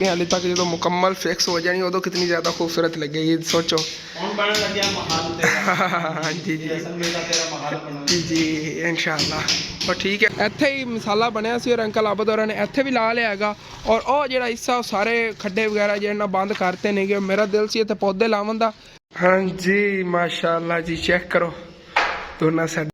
हाले तक जो मुकम्मल फिक्स हो जानी उदों कितनी ज़्यादा खूबसूरत लगेगी सोचो। हाँ जी जी जी जी इंशाअल्लाह। और ठीक है इत्थे ही मसाला बनया सी और अंकल आबद होरां ने इत्थे भी ला लिया हैगा। और वह जिहड़ा हिस्सा सारे खड्डे वगैरह जिहड़े बंद करते ने गे। मेरा दिल सी इत्थे पौधे लावन दा। हाँ जी माशाअल्लाह जी चेक करो दोनों साइड।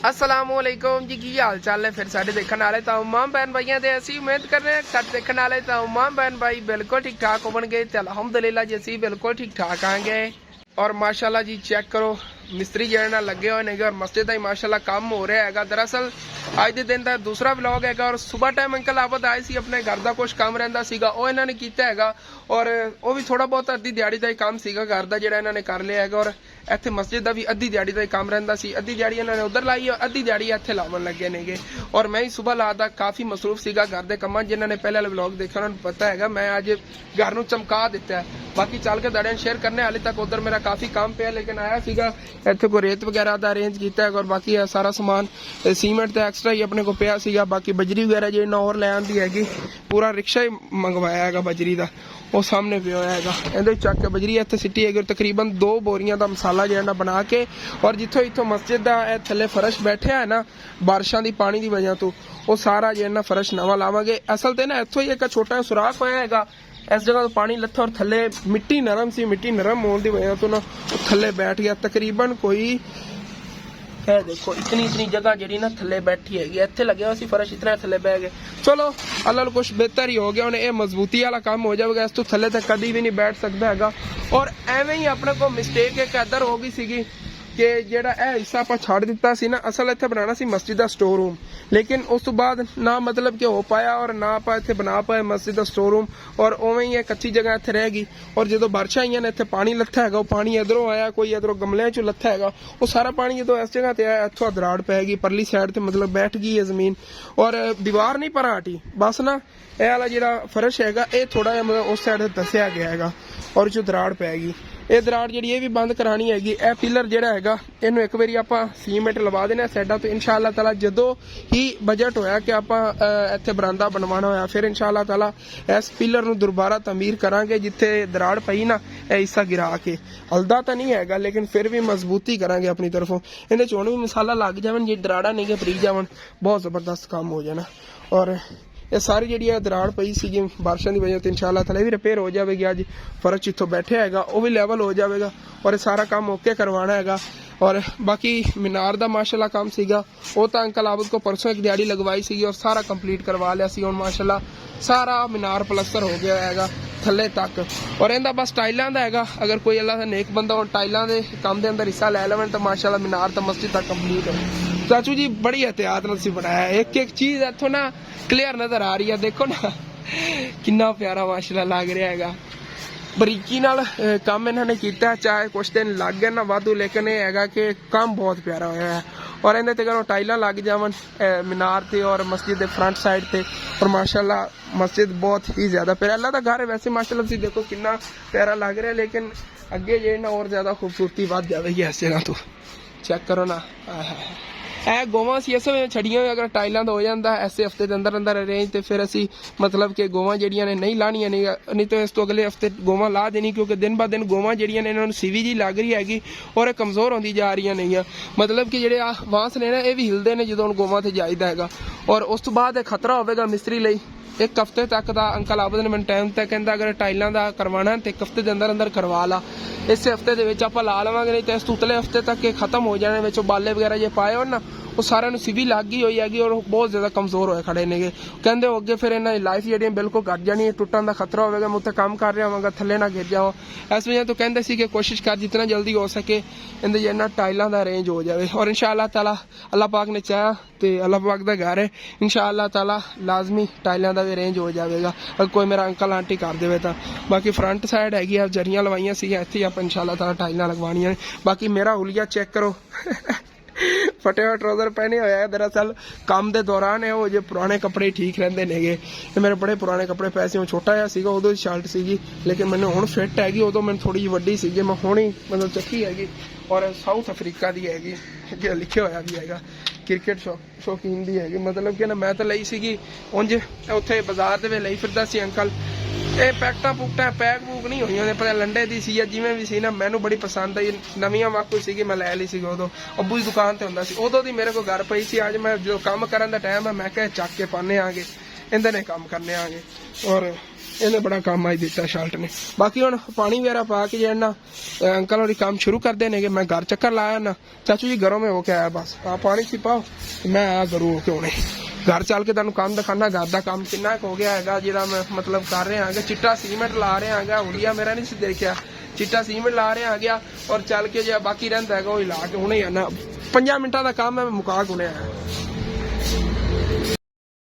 अस्सलामुअलैकुम जी की हाल चाल है फिर साढ़े देखने वाले तमाम बहन भाइयों से असी उम्मीद कर रहे हैं साढ़े देखने वाले तमाम बहन भाई बिल्कुल ठीक ठाक होंगे। तो अलहमदुलिल्लाह जी असी बिल्कुल ठीक ठाक आएंगे। और माशाल्लाह जी चेक करो मिस्त्री जो लगे हुए हैं और मस्जिद का ही माशाल्लाह काम हो रहा है। दरअसल अज के दिन का दूसरा व्लॉग है। और सुबह टाइम अंकल आबद आए सी अपने घर का कुछ काम रहिंदा सीगा वो इन्होंने किया है। और वह भी थोड़ा बहुत अद्धी दिहाड़ी का ही काम सीगा घर का जिहड़ा इन्होंने कर लिया है। और इत्थे मस्जिद का भी अद्धी दिहाड़ी का ही काम रहिंदा सी। अद्धी दिहाड़ी इन्होंने उधर लाई और अद्धी दिहाड़ी इत्थे लावन लगे ने। और मैं ही सुबह लाता काफ़ी मसरूफ सीगा घर के कामां। जिन्होंने पहले वाले व्लॉग देखा उन्होंने पता है मैं अज घर नूं चमका दिता है। बाकी चल के दड़ियां शेयर करने हाले तक उधर मेरा काफ़ी काम पे लेकिन आया सीगा इत्थे कोई रेत वगैरह का अरेंज किया है। और बाकी सारा समान सीमेंट तो एक्सट्रा ही अपने को पिया सीगा। बाकी बजरी वगैरह जी और लै आंदी हैगी पूरा रिक्शा ही मंगवाया है बजरी का वो सामने पिया है। इहदे चक के बजरी इत्थे सिटी है तकरीबन 2 बोरियां का मसाला जो बना के। और जिथों इथों मस्जिद का थले फर्श बैठा है ना बारिशों की पानी की वजह तो वो सारा जो फर्श नवा लावांगे। असल तो ना इथों ही एक छोटा सुराख होया है इस जगह तो पानी लथा और थले मिट्टी नरम सी मिट्टी नरम होने की वजह तो ना थले बैठ गया तकरीबन कोई है। देखो इतनी जगह जी ना थले बैठी है इतने लगे हुआ सी फर्श इतना थले बह गए। चलो अल्लाह कुछ बेहतर ही हो गया उन्हें मजबूती वाला काम हो जाएगा। इस तो थले तक कभी भी नहीं बैठ सकता है। और एवं ही अपने को मिसटेक एक इधर हो गई सी कि जेड़ा हिस्सा आप छड़ दिता सी ना असल इत्थे बनाना सी मस्जिद का स्टोर रूम। लेकिन उस तो बाद ना मतलब कि हो पाया और ना आप इत्थे बना पाए मस्जिद का स्टोर रूम। और उवें ही कच्ची जगह इत्थे रह गई। और जो बारिशां आईयां ने इत्थे पानी लथा है पानी इधरों आया कोई इधरों गमलियां चों लथा है वो सारा पानी जो इस जगह ते आया इत्थों दराड़ पै गई परली साइड ते मतलब बैठ गई है जमीन। और दीवार नहीं पर हटी बस ना यह वाला जो फर्श है ये थोड़ा जिहा मतलब उस साइड दसिया गया है और जो दराड़ पै गई ये दराड़ जी ये भी बंद करानी हैगी। यह पिलर जोड़ा है इनू एक बारी आप सीमेंट लवा देना साइडा तो इंशाअल्लाह ताला जदों ही बजट होया कि आप इत्थे बरांदा बनवाना होया फिर इंशाअल्लाह ताला इस पिलर नू दोबारा तमीर करांगे जिथे दराड़ पई ना यह हिस्सा गिरा के हलदा तो नहीं है लेकिन फिर भी मजबूती करांगे अपनी तरफों। इहदे च हुण भी मसाला लग जावन जी दराड़ा नहीं के परी जावन बहुत जबरदस्त काम हो जाना। और ये सारी जी दराड़ पई सी बारिशों की वजह से इंशाअल्लाह ताला भी रिपेयर हो जाएगी। अज फर्श जिथों बैठे है वो भी लेवल हो जाएगा और सारा काम ओके करवाना है। और बाकी मीनार का माशाल्लाह काम सीगा वो तो अंकल आबद को परसों एक दिहाड़ी लगवाई सी और सारा कंप्लीट करवा लिया सी। हुण माशाल्लाह सारा मीनार प्लस्तर हो गया है थले तक। और इनका बस टाइलों का है अगर कोई अल्लाह का नेक बंदा हो टाइलों के काम के अंदर हिस्सा लै लवन तो माशाल्लाह मीनार तो मस्जिद तक कंप्लीट हो। चाचू जी बड़ी एहतियात नाल बनाया एक एक चीज इत्थों ना क्लियर नजर आ रही है। देखो ना कितना प्यारा माशाल्लाह लग रहा है बरीकी नाल काम इन्होंने किया चाहे कुछ दिन लग गए ना वाधू लेकिन यह है कि काम बहुत प्यारा होया है। और इन्हें ते अगर टाइलां लग जावन मीनार ते और मस्जिद के फ्रंट साइड ते और माशाल्लाह मस्जिद बहुत ही ज्यादा प्यारा अल्लाह का घर है। वैसे माशाल्लाह तुसीं देखो कितना प्यारा लग रहा है लेकिन अगे जे ना और ज्यादा खूबसूरती बढ़ जाएगी ऐसे ना तो चेक करो ना। गोवां सी इस वे छड़ियां अगर टाइलों का हो जाता ऐसे हफ्ते के अंदर अंदर अरेंज तो फिर असी मतलब कि गोवां जड़ियां ने नहीं लानियां नहीं तो इस तो अगले हफ्ते गोवां ला देनी क्योंकि दिन ब दिन गोवां जड़ियां ने इन्होंने सीवी जी लग रही हैगी और कमजोर होती जा रही नहीं मतलब कि जेडे बांस ने ना ये भी हिलते हैं जो गोवां से जाइदा है। और उस तो बाद खतरा होगा मिस्त्री लई एक हफ्ते तक का अंकल आबद ने मैंने टाइम तक कहता अगर टाइलों का करवाना तो एक हफ्ते के अंदर अंदर करवा ला इस हफ्ते के आप ला लवेंगे नहीं तो इस उतले हफ्ते तक खत्म हो जाने बाले वगैरह जो पाए हो ना वो सारे सिवी लग गई हुई हैगी और बहुत ज्यादा कमजोर होए खड़े ने कहते हो अगे फिर इन्होंने लाइफ जी बिल्कुल घट जानी है टुटन का खतरा होगा मैं उत्ते काम कर रहा होगा थले ना गिर जाओ। इस वजह तो कहते सी कि कोशिश कर जितना जल्दी हो सके इनके जो टाइलों का अरेंज हो जाए। और इंशाअल्लाह ताला अल्लाह पाक ने चाहा तो अल्लाह पाक का घर है इंशाअल्लाह ताला लाजमी टाइलों का भी अरेंज हो जाएगा अगर कोई मेरा अंकल आंटी कर दे तो। बाकी फ्रंट साइड हैगी जरियां लवाइया सी इत्थे आप इंशाअल्लाह ताला टाइलां लगवानियां। बाकी मेरा हुलिया चेक करो फटे हुए ट्राउजर पहने हुए है दरअसल काम के दौरान है वो जो पुराने कपड़े ठीक रहते नेगे मेरे बड़े पुराने कपड़े पैसे में छोटा जहा सीगा उदों शर्ट सीगी लेकिन मैंने हुण फिट हैगी उदों मैंने थोड़ी जी वड्डी सीगी मैं हुण ही मतलब चक्की हैगी और साउथ अफ्रीका की हैगी लिखे होया भी हैगा क्रिकेट शौकीन दी है, मतलब कि ना मैं तो ਲਈ ਸੀਗੀ ਉਂਝ ਉੱਥੇ ਬਾਜ਼ਾਰ ਦੇ ਵਿੱਚ ਲਈ ਫਿਰਦਾ ਸੀ ਅੰਕਲ। ਇਹ ਪੈਕਟਾਂ ਪੁਕਟਾਂ ਪੈਕ ਪੂਕ ਨਹੀਂ ਹੋਈਆਂ ਨੇ, ਪਰ ਲੰਡੇ ਦੀ ਸੀ ਜਾਂ ਜਿਵੇਂ ਵੀ ਸੀ ਨਾ, ਮੈਨੂੰ ਬੜੀ ਪਸੰਦ ਆਈ। ਨਵੀਆਂ ਵਾਕੂ ਸੀਗੀ, ਮੈਂ ਲੈ ਲਈ ਸੀਗੀ ਉਦੋਂ, ਅੱਬੂ ਦੀ ਦੁਕਾਨ ਤੇ ਹੁੰਦਾ ਸੀ ਉਦੋਂ ਦੀ ਮੇਰੇ ਕੋਲ ਘਰ ਪਈ ਸੀ। ਅੱਜ ਮੈਂ ਜੋ ਕੰਮ ਕਰਨ ਦਾ ਟਾਈਮ ਹੈ ਮੈਂ ਕਿਹਾ ਚੱਕ ਕੇ ਪਾਣੇ ਆਗੇ, ਇਹਦੇ ਨੇ ਕੰਮ ਕਰਨੇ ਆਗੇ, ਔਰ ਇਹਨੇ ਬੜਾ ਕੰਮ ਅੱਜ ਦਿੱਤਾ ਸ਼ਾਲਟ ਨੇ। ਬਾਕੀ ਹੁਣ ਪਾਣੀ ਵਗੈਰਾ ਪਾ ਕੇ ਜਿਹੜਾ अंकल और काम शुरू कर देने के, मैं घर चक्कर लाया ना चाचू जी, घरों में होके आया बस, आप पानी छिपाओ मैं आया घरों होके होने घर चल के तुहानू काम दिखाना घर का काम कितना हो गया है जिहड़ा मैं मतलब कर रहा है। चिट्टा सीमेंट ला रहा है, हुलिया मेरा नहीं सी देखिया, चिट्टा सीमेंट ला रहा है और चल के जो बाकी रहिंदा है वही ला के हुणे आना 5 मिनटां दा काम है, मैं मुका के हुणे आया।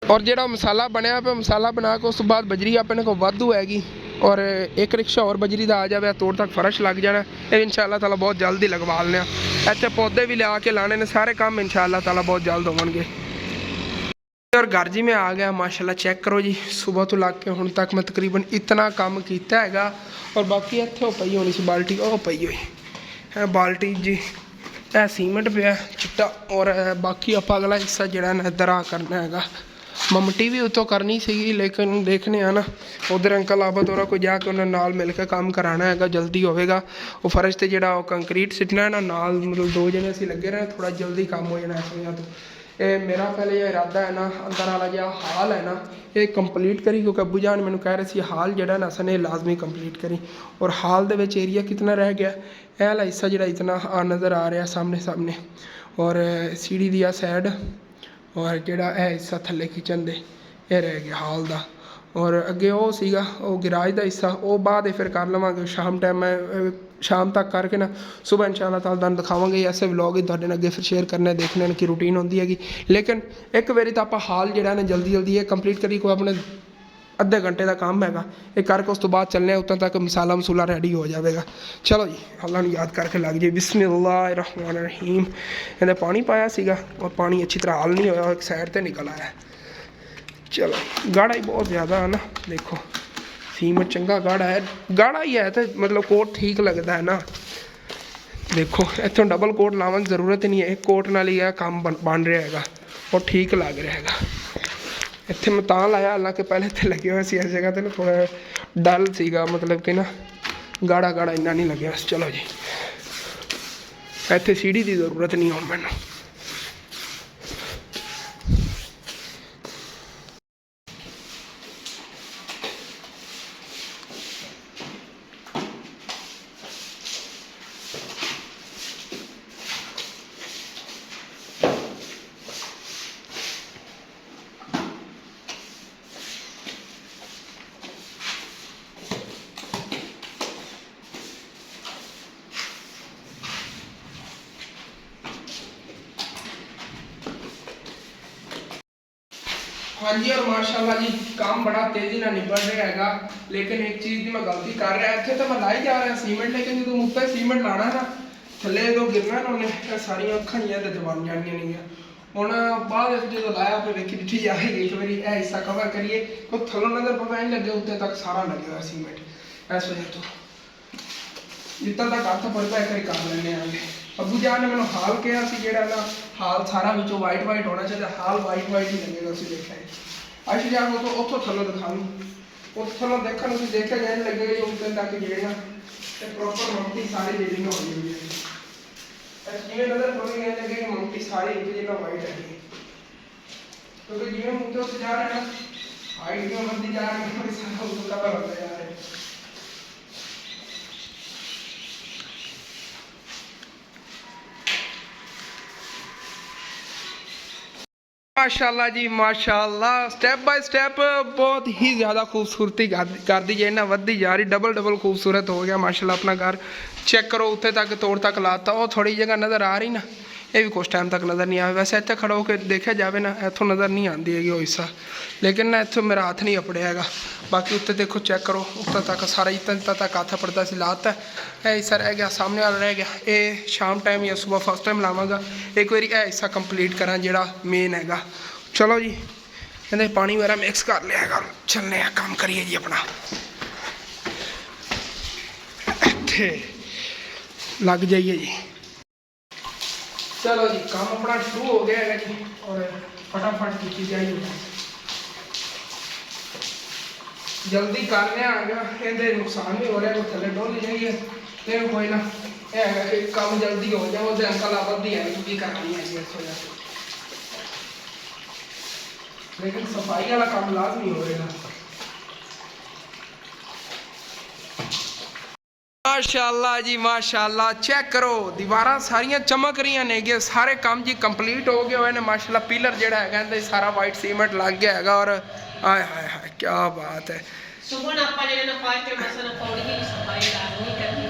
और जो मसाला बनया पे मसाला बना के उस बाद बजरी अपने को वाधू हैगी, और एक रिक्शा और बजरी का आ जाए तोड़ तक फर्श लग जाना, ये इंशाअल्लाह ताला बहुत जल्द ही लगवा लेने। इतने पौधे भी लिया के लाने ने, सारे काम इंशाअल्लाह ताला बहुत जल्द होंगे। और घर जी में आ गया माशाल्लाह, चेक करो जी, सुबह तो लग के हुण तक मैं तकरीबन इतना काम किया है। और बाकी इतने पई होनी सी बाल्टी, वह पई हुई है बाल्टी जी, यह सीमेंट पे चिट्टा। और बाकी आप अगला हिस्सा जोड़ा ना इधर आ करना है, ममटी भी उतो करनी सी, लेकिन देखने आ ना उधर अंकल आबद और कोई जाके उन्होंने नाल मिल के काम कराना है, जल्दी होएगा। वो फर्श से जो कंक्रीट सिटना है ना नाल, मतलब 2 जने असीं लगे रहे, थोड़ा जल्दी काम हो जाना इस वजह तो। ये मेरा पहले ये इरादा है ना, अंदर वाला जो हाल है ना ये कंप्लीट करी, क्योंकि अब्बू जान मैंने कह रहे थे हाल जो ना असन लाजमी कंप्लीट करी। और हाल दे विच एरिया कितना रह गया, यह वाला हिस्सा जो इतना नज़र आ रहा सामने सामने, और सीढ़ी दी साइड, और जोड़ा है हिस्सा थले किचन दे ये रह गया हाल दा। और अगे वो सीगा वो गिराज का हिस्सा, वो बाद फिर कर लवांगे शाम टाइम, मैं शाम तक करके ना सुबह इंशाअल्लाह ताला तुहानू दिखावांगे। ऐसे व्लॉग ही तुहाडे नाल अगे फिर शेयर करने देखने की रूटीन होंदी हैगी। लेकिन एक बारी तो आप हाल जो ना जल्दी जल्दी ये कंप्लीट करी, कोई अपने अद्धे घंटे का काम है ये करके उस तो बाद चलने उतना तक मसाला मसूला रेडी हो जाएगा। चलो जी अल्लाह ने याद करके लग जाए। बिस्मिल्लाहिर्रहमानिर्रहीम। इन्हें पानी पाया सीगा और पानी अच्छी तरह हल नहीं होया, एक साइड से निकल आया। चलो गाढ़ा ही बहुत ज़्यादा है ना, देखो सीमेंट चंगा गाढ़ा है, गाढ़ा ही है तो मतलब कोट ठीक लगता है ना। देखो इतों डबल कोट लाने की जरूरत ही नहीं है, एक कोट नाल ही काम बन रहा है और ठीक लग रहा है। इतने मैं तां लाया, हालांकि पहले तो लगे हुए इस जगह तो ना थोड़ा डल सीगा, मतलब कि ना गाढ़ा गाढ़ा इन्ना नहीं लगे। चलो जी इतने सीढ़ी की जरूरत नहीं हो मैनू। हाँ जी, और माशाल्लाह जी काम बड़ा तेजी ना निबड़ रहा है। लेकिन एक चीज़ की मैं गलती कर रहा है, इतने तो मैं लाई जा रहा सीमेंट, लेकिन जो उत्ते सीमेंट लाना ना थले जो गिरना ना उन्हें सारिया अखा ही तो जवान जानिया नहीं है। हम बाद जो लाया फिर देखी डिठी जाएगी एक बार यह हिस्सा कवर करिए, तो थलों नजर पता नहीं लगे, उत्ते तक सारा लगे हुआ सीमेंट। इस वजह तो जितना तक हथ पड़ता है कर लेने आगे। अबू जान ने मैंने हाल कहा जोड़ा ना हाल सारा बिचों वाइट वाइट होना चाहिए, हाल वाइट वाइट ही लगेगा। उसे देखा है अच्छा जान तो उतो थलों दिखा लूँ, उस थलों देखने उसे देखा जाए लगेगा उत्ते तक जो ना प्रॉपर ममटी सारी जेडी हो गई है। जिमें नजर पड़ेगी लगे कि ममटी सारी एक जगह वाइट है, क्योंकि जिमें मुद्दों से जा रहे हैं हाइट में बढ़ती जा रही है, सारा उसका पता लगता जा रहा है। माशाल्लाह जी माशाल्लाह, स्टेप बाय स्टेप बहुत ही ज़्यादा खूबसूरती कर दी जाए ना, वधी जा रही, डबल डबल खूबसूरत हो गया माशाल्लाह अपना घर। चेक करो उत्ते तक तोड़ तक लाता, वो थोड़ी जगह नज़र आ रही ना, ये भी कुछ टाइम तक नज़र नहीं आया। वैसे इतने खड़ो के देखा जाए ना इतों नज़र नहीं आती है वो हिस्सा, लेकिन ना इतों मेरा हाथ नहीं अपड़िया है। बाकी उत्ते देखो चेक करो उत्ते तक सारा इतना तक हाथ पड़ता सी लाता, यह हिस्सा रह गया, सामने वाला रह गया। ये शाम टाइम या सुबह फर्स्ट टाइम लावगा, एक बार यह हिस्सा कंप्लीट करा जोड़ा मेन है। चलो जी कहते पानी वगैरह मिक्स कर लिया है, चलने काम करिए जी अपना। इत्थे लग जाइए जी। चलो जी काम अपना शुरू हो गया है जी और फटाफट की जाए जल्दी करने आ गया कहते नुकसान भी हो रहा है कोई थले डोल जाइए फिर कोई ना कि काम जल्दी हो जाए वो अंकल आबदी है क्योंकि करनी है इस वजह से लेकिन सफाई वाला काम लाजमी होएगा। माशाअल्लाह जी माशाअल्लाह चेक करो दीवारा सारियां चमक रही ने सारे काम जी कंप्लीट हो गए हुए ने माशाअल्लाह पिलर जेड़ा है कहते सारा वाइट सीमेंट लग गया है और आय हाय हाय क्या बात है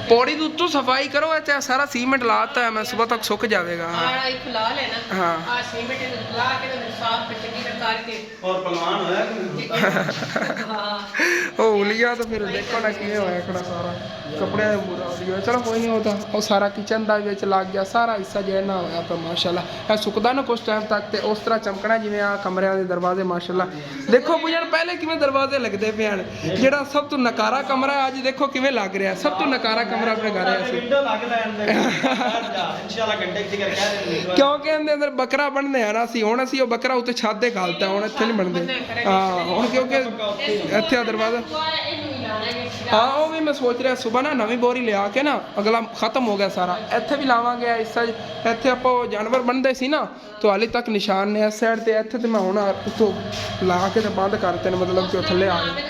पौड़ी उत्तों सफाई करो चाहे सारा सीमेंट लाता है मैं सुबह तक सुख जाएगा। हाँ उलिया तो फिर देखो ना कि होया खड़ा सारा कपड़े बुरा हो चलो कोई नहीं होता और सारा किचन का विच लग गया सारा हिस्सा जो ना होया पर माशाल्लाह सुकदा ना कुछ टाइम तक तो उस तरह चमकना जिवें आ कमरियां दे दरवाजे माशाल्लाह देखो पुजन पहले किवें दरवाजे लगते पे हैं जेड़ा सब तो नकारा कमरा है अज देखो किवें लग रहा है सब तो नकारा कमरा अपने घर क्योंकि अंदर बकरा बनने है ना असी हुण असी बकरा उत्ते छत ते घालता हुण इत्थे नहीं बनते। हाँ हुण क्योंकि इत्थे दरवाजा हाँ वो भी मैं सोच रहा सुबह ना नवी बोरी लिया के ना अगला खत्म हो गया सारा इत्थे भी लावांगे इस इत्थे आपां जानवर बनते सी ना तो हाली तक निशान ने इस साइड ते इत्थे ते मैं हुण उत्थों ला के ते बंद करते ने मतलब कि थल्ले आ गए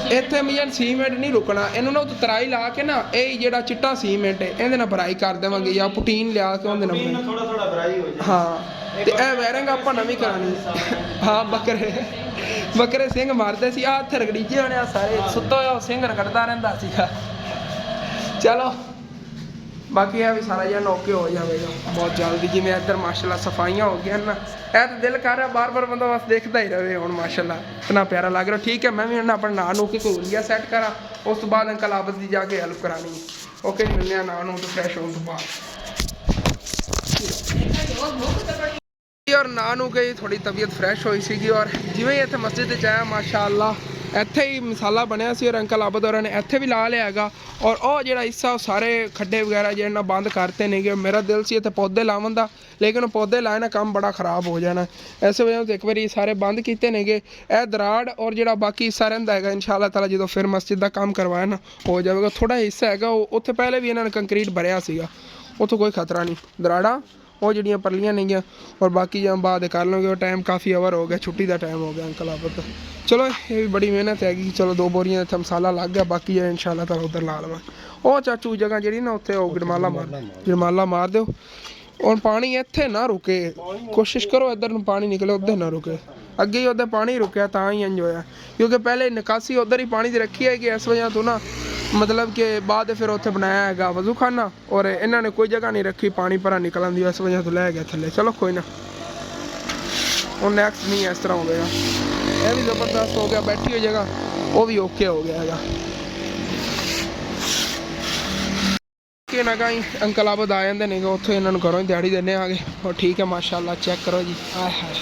इत्थे मियां सीमेंट नहीं रुकना इन्हू ना तराई ला के ना ये जेड़ा चिट्टा सीमेंट है इहदे नाल भराई कर देवांगे या पुटीन लिया के उहदे नाल थोड़ा थोड़ा भराई हो जाए। हाँ ते ए वायरिंग आपां नवीं करानी। हाँ बकरे सिंह मारते सी हत्थ रगड़ीजे होने सारे सुत्ता होया सिंह रगड़दा रहिंदा सीगा। चलो बाकी है भी सारा जन ओके हो जाएगा बहुत जल्दी जिवें इधर माशाल्लाह सफाइयाँ हो गई ना ऐ तो दिल कर रहा बार बार बंदा बस देखता ही रहे हुण माशाल्लाह इतना प्यारा लग रहा। ठीक है मैं भी अपना नहा नू के कोई उलिया सैट करा उस तो बाद अंकल आबद की जाके हेल्प करानी ओके मिलने नहा नू तो फ्रैश होने तो बाद और नहा नू के थोड़ी तबीयत फ्रैश हुई सी और जिवें ही इत्थे मस्जिद च आया माशाअल्लाह ਇੱਥੇ ਹੀ ਮਸਾਲਾ ਬਣਿਆ ਸੀ ਔਰ ਅੰਕਲ ਆਬਦ ਹੋਰਾਂ ਨੇ ਇੱਥੇ ਵੀ ਲਾ ਲਿਆ ਹੈਗਾ ਔਰ ਉਹ ਜਿਹੜਾ ਹਿੱਸਾ ਉਹ ਸਾਰੇ ਖੱਡੇ ਵਗੈਰਾ ਜਿਹੜੇ ਨਾ ਬੰਦ ਕਰਤੇ ਨੇਗੇ ਮੇਰਾ ਦਿਲ ਸੀ ਇੱਥੇ ਪੌਦੇ ਲਾਉਣ ਦਾ ਲੇਕਿਨ ਉਹ ਪੌਦੇ ਲਾਏ ਨਾ ਕੰਮ ਬੜਾ ਖਰਾਬ ਹੋ ਜਾਣਾ ਇਸ ਵਜ੍ਹਾ ਤੋਂ ਇੱਕ ਵਾਰੀ ਸਾਰੇ ਬੰਦ ਕੀਤੇ ਨੇਗੇ ਇਹ ਦਰਾੜ ਔਰ ਜਿਹੜਾ ਬਾਕੀ ਹਿੱਸਾ ਰਹਿੰਦਾ ਹੈਗਾ ਇਨਸ਼ਾਅੱਲਾ ਤਾਲਾ ਜਦੋਂ ਫਿਰ ਮਸਜਿਦ ਦਾ ਕੰਮ ਕਰਵਾਇਆ ਨਾ ਹੋ ਜਾਵੇਗਾ ਥੋੜਾ ਹਿੱਸਾ ਹੈਗਾ ਉਹ ਉੱਥੇ ਪਹਿਲੇ ਵੀ ਇਹਨਾਂ ਨੇ ਕੰਕਰੀਟ ਭਰਿਆ ਸੀਗਾ ਉੱਥੋਂ ਕੋਈ ਖਤਰਾ ਨਹੀਂ ਦਰਾੜਾ वो जड़ियाँ परलियाँ नहीं गया और बाकी जब बाद कर लोगे टाइम काफ़ी ओवर हो गया छुट्टी का टाइम हो गया अंकल आप चलो ये भी बड़ी मेहनत हैगी चलो 2 बोरियां इत्थे मसाला लग गया बाकी इंशाल्लाह ताला उधर ला लवां वो चाचू जगह जी ना उत्थे गरमाला मार दो और पानी इत्थे ना रुके कोशिश करो इधर पानी निकले उधर ना रुके अगे ही उधर पानी रुकया तां ही इंज होया क्योंकि पहले निकासी उधर ही पानी की रखी है कि इस वजह तो ना मतलब कि बाद फिर उत्थे बनाया है वजू खाना और इन्होंने कोई जगह नहीं रखी पानी भरा निकलन दी इस वजह तो लै गया थले चलो कोई ना और नैक्सट नहीं इस तरह हो गया यह भी ज़बरदस्त हो गया बैठी हुई जगह वो भी ओके हो गया है कि ना कहीं अंकल आबद आ जाते नहीं उत्थों इन्होंने घरों ही दिहाड़ी देने आ गए और ठीक है माशाल्लाह चेक करो जी आय हाय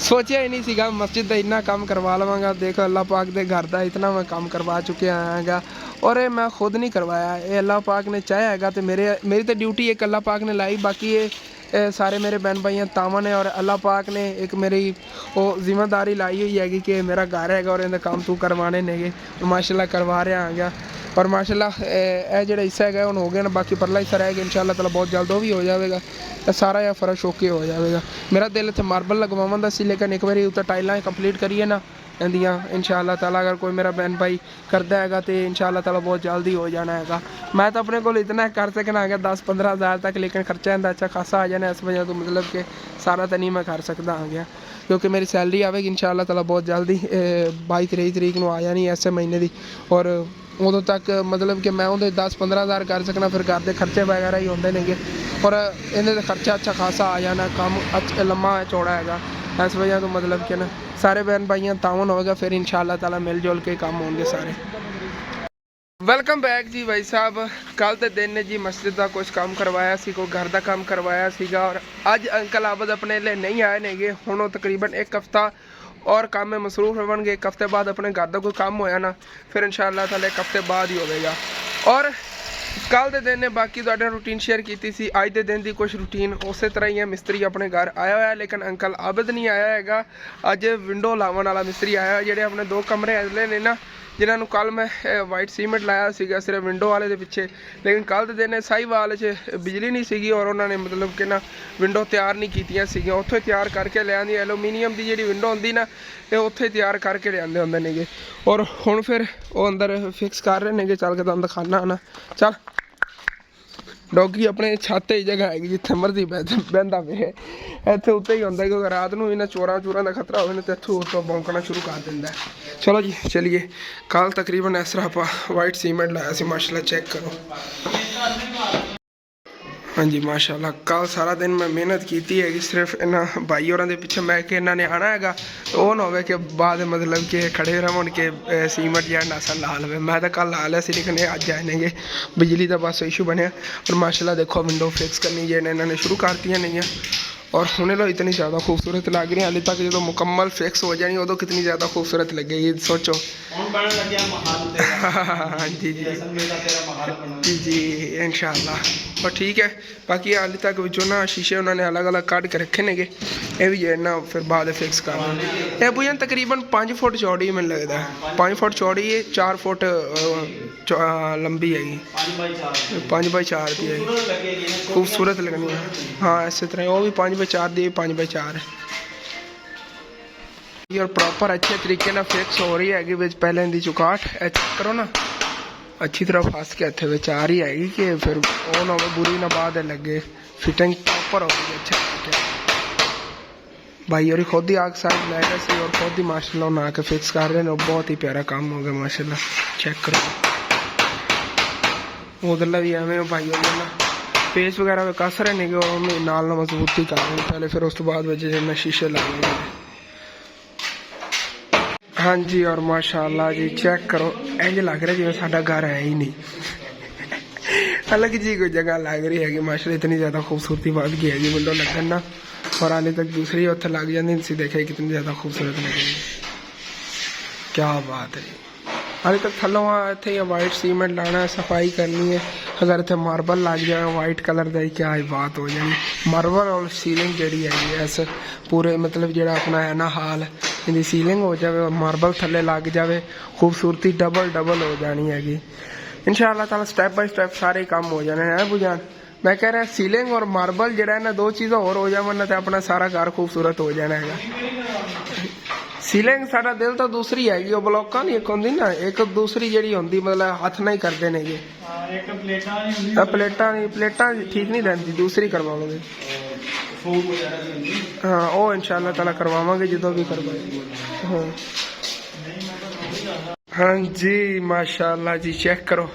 सोचा ही नहीं सीगा मस्जिद का इन्ना काम करवा लवांगा देखो अल्लाह पाक के घर का इतना मैं काम करवा चुके आया और ये मैं खुद नहीं करवाया ये अल्लाह पाक ने चाहा है तो मेरी तो ड्यूटी एक अल्लाह पाक ने लाई बाकी ये सारे मेरे बहन भाई तावन है और अल्लाह पाक ने एक मेरी वो जिम्मेदारी लाई हुई हैगी कि मेरा घर है और इन्हें काम तू करवाने नेगे माशाल्लाह करवा रहा आ गया और माशाल्लाह ये जो हिस्सा है हुण हो गया ना बाकी परला हिस्सा रह गया इंशाल्लाह ताला बहुत जल्द वो भी हो जाएगा सारा यह फर्श ओके हो जाएगा मेरा दिल इत्थे मार्बल लगवावन दा सी लेकिन एक बार उत्ते टाइलां कंप्लीट करिए ना इंदियां इंशाल्लाह ताला अगर कोई मेरा बहन भाई करता है तो इंशाल्लाह ताला बहुत जल्दी हो जाना है मैं तो अपने को इतना कर सकना है 10-15 हज़ार तक लेकिन खर्चा इंदा अच्छा खासा आ जाना इस वजह तो मतलब कि सारा तो नहीं मैं कर सकता आ गया क्योंकि मेरी सैलरी आएगी इंशाल्लाह ताला बहुत जल्दी 22-23 तरीक को आ जानी इस महीने की और उदों तक मतलब कि मैं उन्हें 10-15 हज़ार कर सकना फिर घर के खर्चे वगैरह ही होंगे नेगे और इन्हें खर्चा अच्छा खासा आ जाना काम अच्छा लम्मा चौड़ा है इस वजह तो मतलब कि ना सारे बहन भाइयों तावन होगा फिर इंशाल्लाह ताला मिलजुल के काम होंगे सारे। वेलकम बैक जी भाई साहब कल के दिन ने जी मस्जिद का कुछ काम करवाया सी कोई घर का काम करवाया सीगा और अज अंकल आबद अपने लिए नहीं आए नेगे हुण तकरीबन 1 हफ्ता और काम में मसरूफ होंगे 1 हफ्ते बाद अपने घर का कोई काम होया ना फिर इंशाल्लाह ताला 1 हफ्ते बाद ही होगा और ਕੱਲ ਦੇ ਦਿਨ ਨੇ ਬਾਕੀ ਤੁਹਾਡੇ ਨਾਲ ਰੂਟੀਨ ਸ਼ੇਅਰ ਕੀਤੀ ਸੀ। ਅੱਜ ਦੇ ਦਿਨ ਦੀ ਕੁਝ ਰੂਟੀਨ ਉਸੇ ਤਰ੍ਹਾਂ ਹੀ ਹੈ। ਮਿਸਤਰੀ ਆਪਣੇ ਘਰ ਆਇਆ ਹੋਇਆ, ਲੇਕਿਨ ਅੰਕਲ ਆਬਦ ਨਹੀਂ ਆਇਆ ਹੈਗਾ। ਅੱਜ ਵਿੰਡੋ ਲਾਉਣ ਵਾਲਾ ਮਿਸਤਰੀ ਆਇਆ, ਜਿਹੜੇ ਆਪਣੇ 2 ਕਮਰੇ ਅਗਲੇ ਨੇ ਨਾ, ਜਿਨ੍ਹਾਂ ਨੂੰ ਕੱਲ ਮੈਂ ਵਾਈਟ ਸੀਮੈਂਟ ਲਾਇਆ ਸੀਗਾ ਸਿਰਫ ਵਿੰਡੋ ਵਾਲੇ ਦੇ ਪਿੱਛੇ। ਲੇਕਿਨ ਕੱਲ ਦੇ ਦਿਨ ਸਾਹੀਵਾਲ 'ਚ ਬਿਜਲੀ ਨਹੀਂ ਸੀਗੀ ਔਰ ਉਹਨਾਂ ਨੇ ਮਤਲਬ ਕਿ ਨਾ ਵਿੰਡੋ ਤਿਆਰ ਨਹੀਂ ਕੀਤੀਆਂ ਸੀਗੀਆਂ। ਉੱਥੇ ਤਿਆਰ ਕਰਕੇ ਲਿਆਂਦੀ ਐਲੂਮੀਨੀਅਮ ਦੀ ਜਿਹੜੀ ਵਿੰਡੋ ਹੁੰਦੀ ਨਾ, ਇਹ ਉੱਥੇ ਤਿਆਰ ਕਰਕੇ ਲਿਆਂਦੇ ਹੁੰਦੇ ਨੇਗੇ। ਔਰ ਹੁਣ ਫਿਰ ਉਹ ਅੰਦਰ ਫਿਕਸ ਕਰ ਰਹੇ ਨੇਗੇ। ਚੱਲ ਕੇ ਤੁਹਾਨੂੰ ਦਿਖਾਉਣਾ ਨਾ। ਚੱਲ ਡੌਗੀ ਆਪਣੇ ਛੱਤ 'ਤੇ ਜਗ੍ਹਾ ਹੈਗੀ ਜਿੱਥੇ ਮਰਜ਼ੀ ਬਹਿੰਦਾ ਪਏ। ਇੱਥੇ ਉੱਤੇ ਹੀ ਹੁੰਦਾ, ਕਿਉਂਕਿ ਰਾਤ ਨੂੰ ਇਹਨਾਂ ਚੋਰਾਂ ਦਾ ਖਤਰਾ ਹੋਵੇ ਨਾ ਤਾਂ ਇੱਥੋਂ ਉੱਤੋਂ ਭੌਂਕਣਾ ਸ਼ੁਰੂ ਕਰ ਦਿੰਦਾ। ਚਲੋ ਜੀ ਚਲੀਏ। ਕੱਲ ਤਕਰੀਬਨ ਇਸ ਤਰ੍ਹਾਂ ਆਪਾਂ ਵਾਈਟ ਸੀਮੈਂਟ ਲਾਇਆ ਸੀ। ਮਾਸ਼ਾਅੱਲਾ ਚੈੱਕ ਕਰੋ। ਹਾਂਜੀ ਮਾਸ਼ਾਅੱਲਾ ਕੱਲ ਸਾਰਾ ਦਿਨ ਮੈਂ ਮਿਹਨਤ ਕੀਤੀ ਹੈਗੀ ਸਿਰਫ ਇਹਨਾਂ ਭਾਈ ਹੋਰਾਂ ਦੇ ਪਿੱਛੇ। ਮੈਂ ਕਿ ਇਹਨਾਂ ਨੇ ਆਉਣਾ ਹੈਗਾ, ਉਹ ਨਾ ਹੋਵੇ ਕਿ ਬਾਅਦ ਮਤਲਬ ਕਿ ਖੜੇ ਰਹਿਣ ਕਿ ਸੀਮੈਂਟ ਜਾਂ ਨਾਸਾ ਲਾ ਲਵੇ। ਮੈਂ ਤਾਂ ਕੱਲ ਲਾ ਲਿਆ ਸੀ, ਲੇਕਿਨ ਇਹ ਅੱਜ ਆਣਗੇ। ਬਿਜਲੀ ਦਾ ਬਸ ਇਸ਼ੂ ਬਣਿਆ। और माशाल्लाह देखो विंडो फिक्स करनी जो इन्होंने शुरू करती नहीं है और होने लो इतनी ज़्यादा खूबसूरत लग रही है। हाले तक जो मुकम्मल फिक्स हो जानी उदो कितनी ज़्यादा खूबसूरत लगेगी सोचो। हाँ जी जी जी जी इंशाल्लाह। और ठीक है बाकी हाले तक जो ना शीशे उन्होंने अलग अलग कट के रखे ने, ये भी जो है ना फिर बाद फिक्स कर देंगे। ये भुजन तकरीबन 5 फुट चौड़ी मैंने लगता है। 5 फुट चौड़ी है, 4 फुट लंबी हैगी, 5x4 की है। खूबसूरत लगनी है। हाँ इस तरह वो भी 5x4 दी, 5x4 और प्रॉपर अच्छे तरीके ना फिक्स हो रही हैगी। विच पहले इनकी चुकाट चेक करो ना, अच्छी तरह फस के इतने विच आ रही हैगी कि फिर वो ना बुरी ना बाद लगे। फिटिंग प्रॉपर हो गई अच्छा भाई। और खुद ही आग साइड ले गए सी और खुद ही माशाल्लाह ना के फिक्स कर रहे हैं। बहुत ही प्यारा काम हो गया माशाल्लाह। चेक करो उधरला भी एवं भाई ना पेच वगैरह कस रहे हैं और नाल मजबूती कर रहे हैं पहले, फिर उस तो बाद में शीशे ला लेंगे। हाँ जी और माशाल्लाह जी चेक करो इंज लग रहा जिवें साडा घर है ही नहीं। अलग जी कोई जगह लग रही है माशाल्लाह। इतनी ज़्यादा खूबसूरती बढ़ गई है विंडो लगन ना। और हाले तक दूसरी उत्थे लग जाती सी, देखे कितनी ज़्यादा खूबसूरत लगेगी। क्या बात है। हाले तक थलों इतने वाइट सीमेंट लाना, सफाई करनी है। अगर इतने मार्बल लग जाए वाइट कलर का, क्या ही बात हो जानी। मार्बल और सीलिंग जी है इस पूरे मतलब जो अपना है ना हाल, इनकी सीलिंग हो जाए और मार्बल थले लग जाए, खूबसूरती डबल हो जानी हैगी इंशाअल्लाह ताला। स्टैप बाय स्टैप सारे काम हो जाने हैं बुझान। मैं कह रहा सीलिंग और मार्बल जो है ना 2 चीज़ें और हो जाए ना तो अपना सारा घर खूबसूरत हो जाना है। सीलिंग साडा दिल तो दूसरी हैगी, वो ब्लॉकां नहीं एक होंदी ना, एक दूसरी जी होंदी मतलब हाथ ना ही करते हैं जी। प्लेटां ठीक नहीं रहती, दूसरी करवाओगे। हाँ वो इंशाअल्लाह ताला करवावांगे जो भी करवाएंगे। हाँ जी माशाअल्लाह जी चेक करो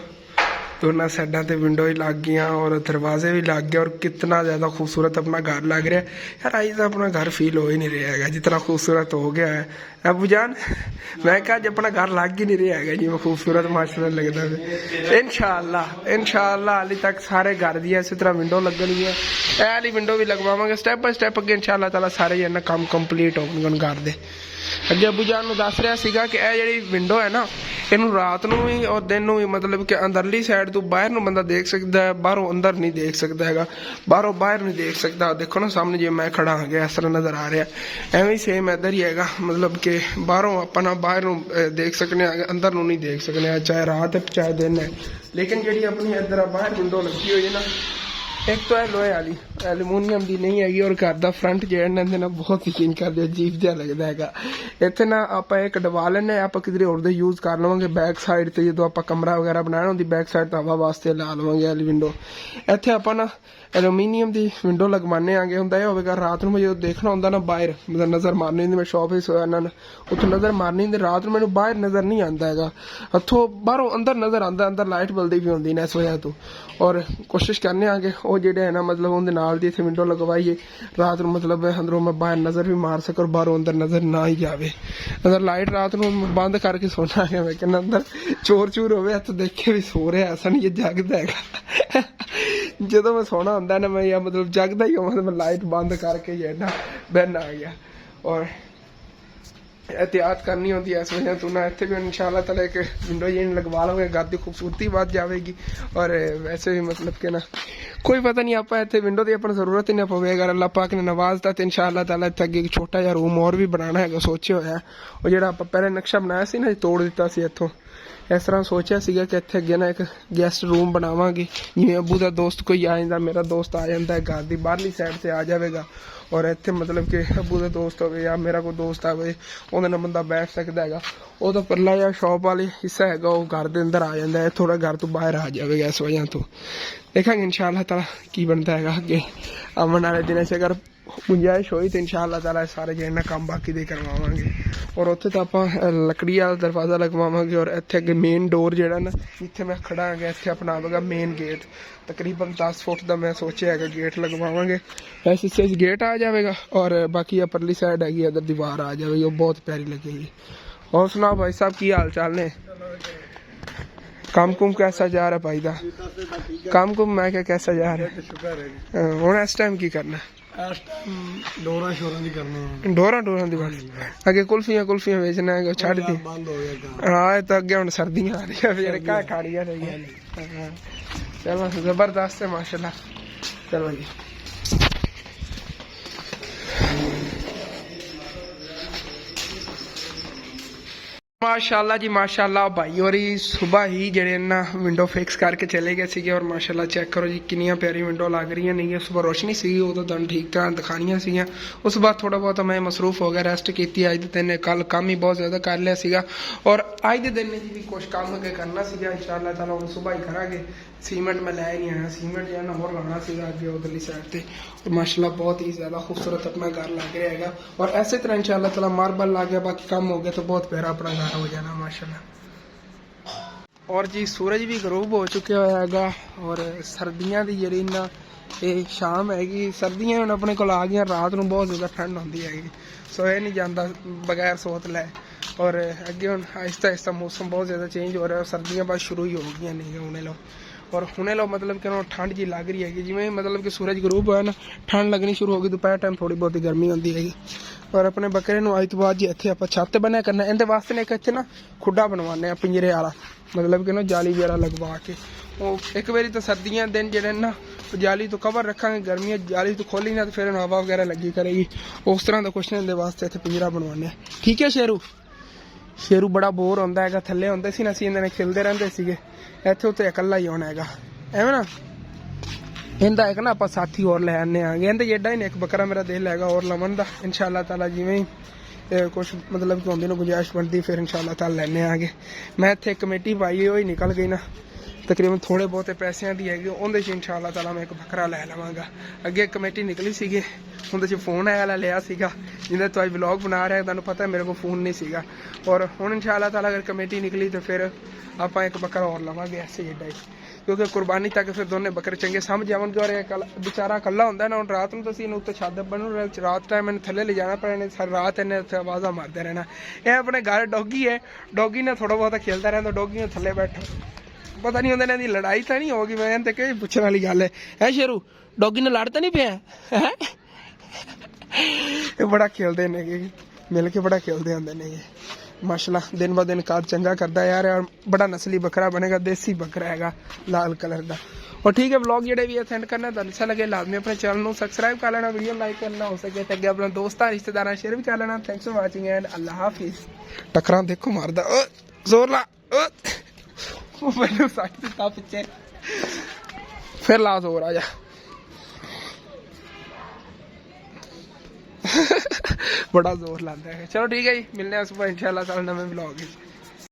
दोनों साइडा ते विंडो ही लग गई और दरवाजे भी लग गए और कितना ज़्यादा खूबसूरत अपना घर लग रहा है यार। आज तो अपना घर फील हो ही नहीं रहा है जितना खूबसूरत हो गया है अबू जान। मैं कहा जब अपना घर लग ही नहीं रहा है जी, मैं खूबसूरत माशाल्लाह लगता है। इंशाअल्लाह हाली तक सारे घर दी इस तरह विंडो लगनी है। यह वाली विंडो भी लगवावांगे स्टैप बाय स्टैप अगे इंशाअल्लाह ताला सारे जो काम कंप्लीट हो गए घर दे। अगे अबू जान नूं दस रहा सीगा कि यह जी विंडो है ना, इनू रात नूं भी और दिन नूं भी मतलब कि अंदरली साइड तो बाहर नूं बंदा देख सकता है, बाहरों अंदर नहीं देख सकता है, बाहरों बाहर नहीं देख सकता। देखो ना सामने जो मैं खड़ा हाँ गया इस तरह नज़र आ रहा है। एवं सेम इधर ही है मतलब कि बाहरों अपना बाहर नूं देख सकने, अंदर नूं नहीं देख सकने, चाहे रात है चाहे दिन है। लेकिन जी अपनी इधर बाहर विंडो लगी हुई है ना, एक तो है लोहे वाली एलूमीनियम की नहीं हैगी और घर का फ्रंट जो है ना बहुत यकीन कर दो अजीब जहा लगता है। इतने ना आप एक डबा लें आप किधरे होर यूज़ कर लवेंगे बैक साइड से जो आप कमरा वगैरह बनाना होंगी बैक साइड तो हवा वास्ते ला लवेंगे वाली विंडो। इतने आप ना एलूमीनियम की विंडो लगवाने आगे होंगे ये होगा रात में जो देखना होंगे ना बाहर मतलब नज़र मारनी होंगी। मैं शॉपिस उत्थों नज़र मारनी होंगी रात में मैंने बाहर नज़र नहीं आता है, हथों बाहरों अंदर नज़र आता, अंदर लाइट बल्दी भी होंगी ना इस वजह तो। और कोशिश करने आगे वो जेडे है ना मतलब उनके नाल दी इतने विंडो लगवाइए रात में मतलब अंदरों मैं बाहर नज़र भी मार सक और बाहरों अंदर नज़र ना ही जाए। अगर लाइट रात में बंद करके सोना है मैं कहना अंदर चोर चूर हो तो देखे भी सो रहा ऐसा नहीं जगदा है। जो मैं सोना होंगे ना मैं या मतलब जगदा ही हो मैं लाइट बंद करके जो है ना बहन आ गया। और एहतियात करनी होती है इस वजह तो ना इतने भी इंशाल्लाह ताला एक विंडो ये लगवा लोगे घर की खूबसूरती बढ़ जाएगी। और वैसे भी मतलब कि ना कोई पता नहीं आप इतने विंडो की अपन जरूरत ही ना पवे अगर अल्लाह पाक ने नवाजता तो इंशाल्लाह ताला इतने अगे एक छोटा जिहा रूम और भी बनाना है सोचे होया। और जो आप पहले नक्शा बनाया सी ना तोड़ दिता सी इत्थों इस तरह सोचा सीगा कि इत्थे अगे ना एक गैस्ट रूम बनावांगे जिवें अबू दा दोस्त कोई आ जांदा मेरा दोस्त आ जांदा है घर दी बाहरली साइड से आ जाएगा और इत्थे मतलब कि अबू दा दोस्त होवे या मेरा कोई दोस्त आवे ਉਹਦੇ ਨਾਲ ਬੰਦਾ बैठ सकता है। ਉਹਦਾ परला या शॉप वाली हिस्सा है वो घर के अंदर आ जाता है थोड़ा घर तो बाहर आ जाएगा इस वजह तो देखेंगे इंशाल्लाह ताला की बनता है अगे आने वाले दिन से अगर गुंजाइश हुई तो इंशाल्लाह ताला सारे जो काम बाकी दे करवावांगे। और उत्थे तो आप लकड़ी वाला दरवाजा लगवावांगे और इत्थे अगे मेन डोर जो ना जिथे मैं खड़ा हाँ इत्थे अपना आवेगा मेन गेट तकरीबन 10 फुट का मैं सोचा है गेट लगवावांगे ऐसे से गेट आ जाएगा और बाकी ये परली साइड हैगी इधर दीवार आ जाएगी वो बहुत प्यारी लगेगी। और सुनाओ भाई साहब की हाल चाल ने काम कुम कैसा जा रहा भाई दा काम कुम मैं क्या कैसा जा रहा है हुण इस टाइम की करना डोरा शोरा दी करनी डोरा डोरा दी बात अगे कुल्फियां कुल्फियां बेचना है छड़ दी बंद हो गया हाँ तो अगे हुण सर्दियां आ रही है फिर क्या खाड़ियां रही है। चलो जबरदस्त है माशाल्लाह। चलो जी माशाल्लाह जी माशाल्लाह भाई और सुबह ही जड़े ना विंडो फिक्स करके चले गए थे और माशाल्लाह चेक करो जी कितनी प्यारी विंडो लग रही नहीं है सुबह रोशनी सी वो तो तुम ठीक तरह दिखानिया सी उस बाद थोड़ा बहुत मैं मसरूफ हो गया रेस्ट की अज दिन कल काम ही बहुत ज़्यादा कर लिया सीगा और अज के दिन जी भी कुछ काम अगे करना सीगा इंशाल्लाह ताला हम सुबह ही करांगे। सीमेंट मैं लै नहीं आया सीमेंट जो है ना होर लाना सीगा अगे उधरली साइड से और माशाल्लाह बहुत ही ज़्यादा खूबसूरत अपना घर लग रहा है और ऐसे तरह इंशाल्लाह ताला मार्बल लग गया बाकी काम हो गया तो बहुत प्यारा अपना घर हो जाना माशाल्लाह। और जी सूरज भी गरूब हो चुका है और सर्दियों की जी ना ये शाम हैगी सर्दियां हुण अपने को आ गई रात में बहुत ज़्यादा ठंड होंदी हैगी सोया नहीं जाता बगैर सोत लै और अगे हुण आहिस्ता आहिस्ता मौसम बहुत ज़्यादा चेंज हो रहा है सर्दियां बस शुरू ही हो गई नहीं हुणे लो और हुणे लो मतलब कि ठंड जी लग रही है जिवें मतलब कि सूरज गरूब होया ना ठंड लगनी शुरू हो गई दोपहर टाइम थोड़ी बहुत गर्मी होंदी हैगी। और अपने बकरे नूं अज तो बाद जी इत्थे आपां छत बनया करना इहदे वास्ते एक इत्थे ना खुड्डा बनवाने आ पिंजरे वाला मतलब कि ना जाली वगैरह लगवा के वो एक बारी तो सर्दियां दिन जेडे ना जाली तो कवर रखांगे गर्मियां जाली तो खोली ना तो फिर हवा वगैरह लगी करेगी उस तरह का कुछ नहीं इहदे वास्ते इत्थे पिंजरा बनवाने ठीक है। शेरू बड़ा बोर होंदा हैगा थल्ले होंदे सी ना असीं इहदे नाल खेलदे रहिंदे सीगे इत्थे उत्ते इकल्ला ही होना हैगा एवें ना इहदा एक ना आपां साथी होर लै आने आगे इहदे जेडा ही एक बकरा मेरा दिल हैगा और लमन दा इंशाल्लाह ताला जिवें ही कुछ मतलब कि होंदी ना गुंजाइश बनती फिर इंशाल्लाह ताला लैने आगे। मैं इत्थे कमेटी पाई हुई निकल गई ना तकरीबन थोड़े बहुत पैसों की हैगी उहदे च इंशाल्लाह ताला मैं एक बकरा लै लवांगा। अगे कमेटी निकली सीगी उहदे च फोन आया लिया सीगा जिंदे तो अज व्लॉग बना रहा है तुहानूं पता है मेरे को फोन नहीं सीगा और हुण इंशाल्लाह ताला अगर कमेटी निकली तो फिर आपां एक बकरा और लवांगे ऐसे एडा ही क्योंकि कुर्बानी तक फिर दोनों बकरे चंगे समझ आवेंगे और एक बेचारा कल्ला होंदा ना रात में तो असीं उत्ते छत बनू रात टाइम मैंने थल्ले ले जाना पर सारी रात इन्हें उत्थे आवाज़ां मारते रहना। यह अपने घर डॉगी है डॉगी ने थोड़ा बहुत खेलता रहता डॉगी ने थल्ले बैठा पता नहीं होंदा इन्हां दी लड़ाई तो नहीं होगी मैं तो कई पुछण वाली गल है शेरू डॉगी ने लड़ तो नहीं पिया है बड़ा खेलते ने मिल के बड़ा खेलते होंगे ने माशाल्लाह दिन ब दिन काद चंगा करता है यार और बड़ा नस्ली बकरा बनेगा देसी बकरा हैगा लाल कलर का। और ठीक है व्लॉग जेडे भी सेंड करना तो अच्छा लगे लाजमी अपने चैनल को सबसक्राइब कर लेना वीडियो लाइक करना हो सके तो अगे अपने दोस्तों रिश्तेदार शेयर भी कर लेना। थैंक्स फॉर वाचिंग एंड अल्लाह हाफिज। टकरा देखो मारदा जोर ला पीछे फिर ला जोर आ जा बड़ा जोर लाता है। चलो ठीक है जी मिलने हैं सुबह इंशाल्लाह नवे व्लॉग।